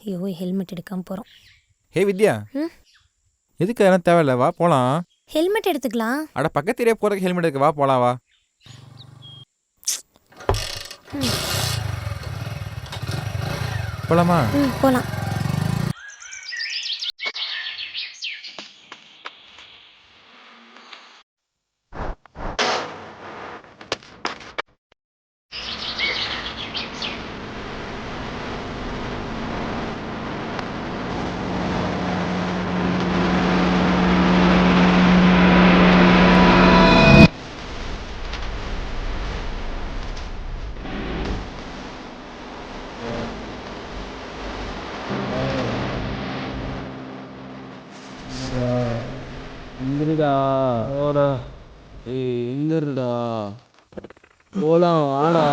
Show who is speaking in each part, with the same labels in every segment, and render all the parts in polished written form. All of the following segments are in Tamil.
Speaker 1: ஐயோ ஹெல்மெட் எடுக்காமல் போகிறோம்.
Speaker 2: ஹே வித்யா,
Speaker 1: ம்
Speaker 2: எதுக்கு அதெல்லாம் தேவையில்ல, வா போகலாம்.
Speaker 1: ஹெல்மெட் எடுத்துக்கலாம்.
Speaker 2: அட பக்கத்து ஏரியா போகிறதுக்கு ஹெல்மெட் இருக்கு, வா போகலாம் வா.
Speaker 1: ம்
Speaker 2: போகலாமா?
Speaker 1: போகலாம்.
Speaker 3: எந்திரிடா ஓடா. ஏய் எந்திரிடா, போலாம் வாடா.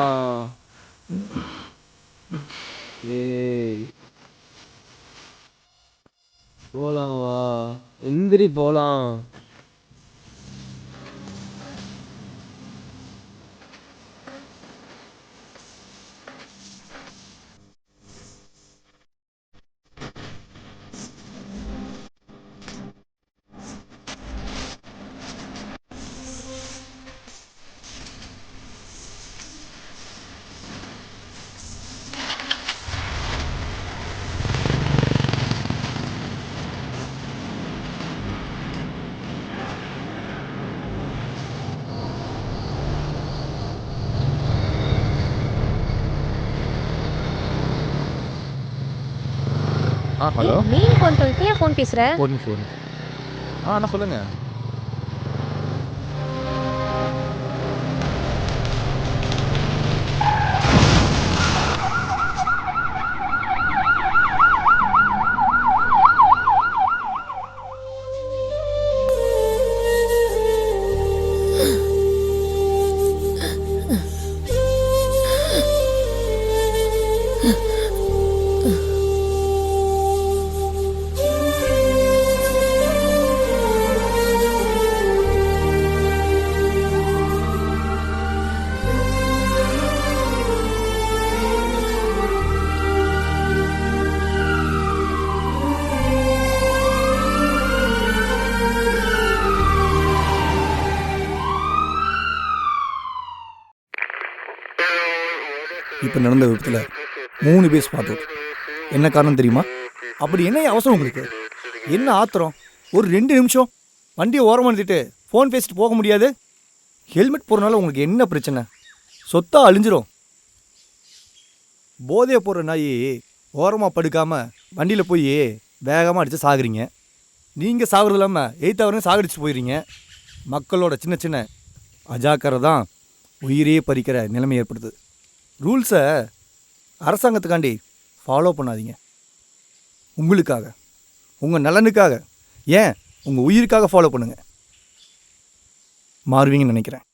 Speaker 3: ஏய் போலாம் வா, எந்திரி போலாம்.
Speaker 2: ஹலோ.
Speaker 1: மீன் ஃபோன் பண்ணிட்டு ஏன் ஃபோன் பேசுகிற?
Speaker 2: ஒரு நிமிஷம். அண்ணா சொல்லுங்க.
Speaker 4: இப்போ நடந்த விபத்தில் 3 பேர் ஸ்பாட் அவுட். என்ன காரணம் தெரியுமா? அப்படி என்ன அவசரம் உங்களுக்கு? என்ன ஆத்திரம்? ஒரு 2 நிமிஷம் வண்டியை ஓரமாக நிறுத்திட்டு ஃபோன் பேசிட்டு போக முடியாது? ஹெல்மெட் போடுறதுனால உங்களுக்கு என்ன பிரச்சனை? சொத்தா அழிஞ்சிரும். போதையை போடுற நாய் ஓரமாக படுக்காமல் வண்டியில் போய் வேகமாக அடித்து சாகுறீங்க. நீங்கள் சாகுறது இல்லாமல் எய்த்தவரையும் சாகடிச்சு போயிடுறீங்க. மக்களோட சின்ன சின்ன அஜாக்கிரதை தான் உயிரையே பறிக்கிற நிலைமை ஏற்படுது. ரூல்ஸை அரசாங்கத்துக்காண்டி ஃபாலோ பண்ணாதீங்க. உங்களுக்காக, உங்கள் நலனுக்காக, ஏன் உங்கள் உயிருக்காக ஃபாலோ பண்ணுங்கள். மாறுவீங்கன்னு நினைக்கிறேன்.